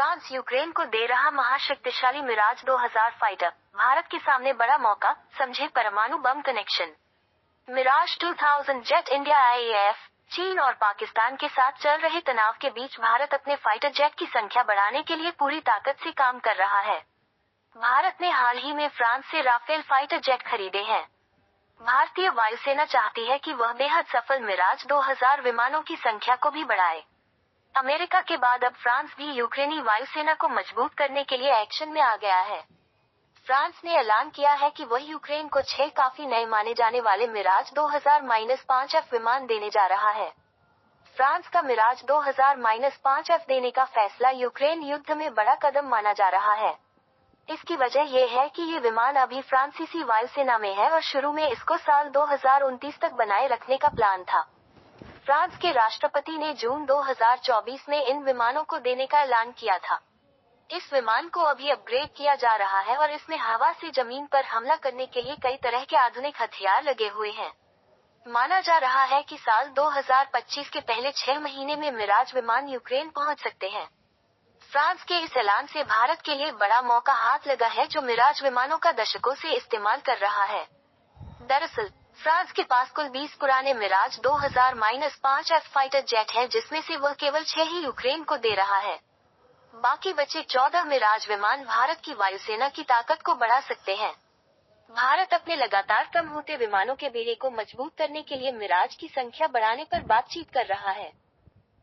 France Ukraine को दे रहा महाशक्तिशाली Miraj 2000 fighter, Bharat के सामने बड़ा मौका, समझे परमाणु bomb connection. Mirage 2000 jet India IAF, Cheen और पाकिस्तान के साथ चल रहे तनाव के बीच भारत अपने फाइटर जेट की संख्या बढ़ाने के लिए पूरी ताकत से काम कर रहा है। भारत ने हाल ही में फ्रांस से राफेल फाइटर जेट खरीदे हैं। भारतीय वायुसेना चाहती है कि वह बेहद सफल मिराज 2000 विमानों की संख्या को भी बढ़ाए। अमेरिका के बाद अब फ्रांस भी यूक्रेनी वायुसेना को मजबूत करने के लिए एक्शन में आ गया है। फ्रांस ने ऐलान किया है कि वह यूक्रेन को 6 काफी नए माने जाने वाले मिराज 2000-5F विमान देने जा रहा है। फ्रांस का मिराज 2000-5F देने का फैसला यूक्रेन युद्ध में बड़ा कदम माना जा रहा है। इसकी वजह यह है कि ये विमान अभी फ्रांसीसी वायुसेना में है और शुरू में इसको साल 2029 तक बनाए रखने का प्लान था। फ्रांस के राष्ट्रपति ने जून 2024 में इन विमानों को देने का ऐलान किया था। इस विमान को अभी अपग्रेड किया जा रहा है और इसमें हवा से जमीन पर हमला करने के लिए कई तरह के आधुनिक हथियार लगे हुए हैं। माना जा रहा है कि साल 2025 के पहले 6 महीने में मिराज विमान यूक्रेन पहुंच सकते हैं। फ्रांस के इस ऐलान से भारत के लिए बड़ा मौका हाथ लगा है, जो मिराज विमानों का दशकों से इस्तेमाल कर रहा है। दरअसल फ्रांस के पास कुल 20 पुराने मिराज 2000-5F फाइटर जेट हैं, जिसमें से वह केवल 6 ही यूक्रेन को दे रहा है। बाकी बचे 14 मिराज विमान भारत की वायुसेना की ताकत को बढ़ा सकते हैं। भारत अपने लगातार कम होते विमानों के बेड़े को मजबूत करने के लिए मिराज की संख्या बढ़ाने पर बातचीत कर रहा है।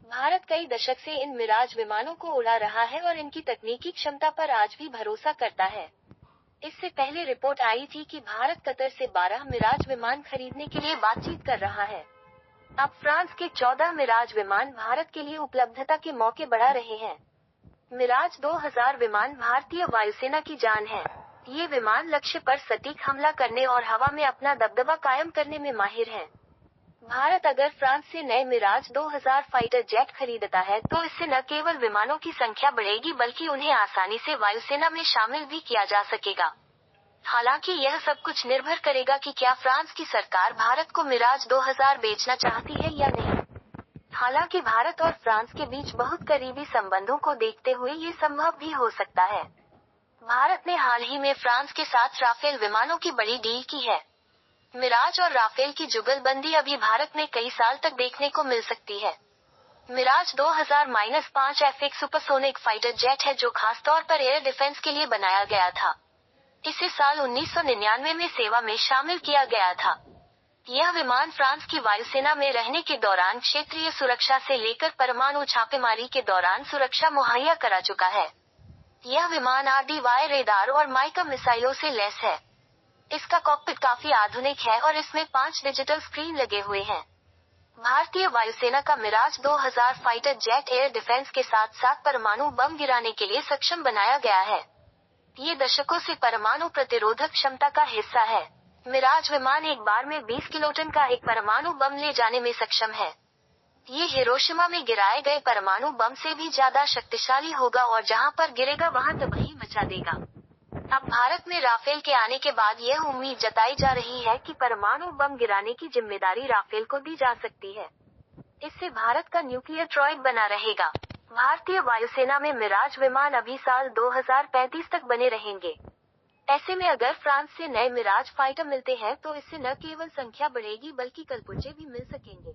भारत कई दशक से इन मिराज विमानों को उड़ा रहा है और इनकी तकनीकी क्षमता पर आज भी भरोसा करता है। इससे पहले रिपोर्ट आई थी कि भारत कतर से 12 मिराज विमान खरीदने के लिए बातचीत कर रहा है। अब फ्रांस के 14 मिराज विमान भारत के लिए उपलब्धता के मौके बढ़ा रहे हैं। मिराज 2000 विमान भारतीय वायुसेना की जान है। ये विमान लक्ष्य पर सटीक हमला करने और हवा में अपना दबदबा कायम करने में माहिर हैं। भारत अगर फ्रांस से नए मिराज 2000 फाइटर जेट खरीदता है तो इससे न केवल विमानों की संख्या बढ़ेगी, बल्कि उन्हें आसानी से वायुसेना में शामिल भी किया जा सकेगा। हालांकि यह सब कुछ निर्भर करेगा कि क्या फ्रांस की सरकार भारत को मिराज 2000 बेचना चाहती है या नहीं। हालांकि भारत और फ्रांस के बीच बहुत करीबी संबंधों को देखते हुए ये संभव भी हो सकता है। भारत ने हाल ही में फ्रांस के साथ राफेल विमानों की बड़ी डील की है। मिराज और राफेल की जुगलबंदी अभी भारत में कई साल तक देखने को मिल सकती है। मिराज 2000-5F एक सुपरसोनिक फाइटर जेट है जो खासतौर पर एयर डिफेंस के लिए बनाया गया था। इसे साल 1999 में सेवा में शामिल किया गया था। यह विमान फ्रांस की वायुसेना में रहने के दौरान क्षेत्रीय सुरक्षा से लेकर परमाणु छापेमारी के दौरान सुरक्षा मुहैया करा चुका है। यह विमान RDY रेडार और माइका मिसाइलों से लैस है। इसका कॉकपिट काफी आधुनिक है और इसमें 5 डिजिटल स्क्रीन लगे हुए हैं। भारतीय वायुसेना का Mirage 2000 fighter jet air defence के साथ साथ परमाणु बम गिराने के लिए सक्षम बनाया गया है। ये दशकों से परमाणु प्रतिरोधक क्षमता का हिस्सा है। मिराज विमान एक बार में 20 किलोटन का एक परमाणु बम ले जाने में सक्षम है। ये हिरोशिमा में गिराए गए परमाणु बम से भी ज्यादा शक्तिशाली होगा और जहां पर गिरेगा वहां तबाही मचा देगा। अब भारत में राफेल के आने के बाद यह उम्मीद जताई जा रही है कि परमाणु बम गिराने की जिम्मेदारी राफेल को दी जा सकती है। इससे भारत का न्यूक्लियर ट्रॉय बना रहेगा। भारतीय वायुसेना में मिराज विमान अभी साल 2035 तक बने रहेंगे। ऐसे में अगर फ्रांस से नए मिराज फाइटर मिलते हैं तो इससे न केवल संख्या बढ़ेगी बल्कि कलपुर्जे भी मिल सकेंगे।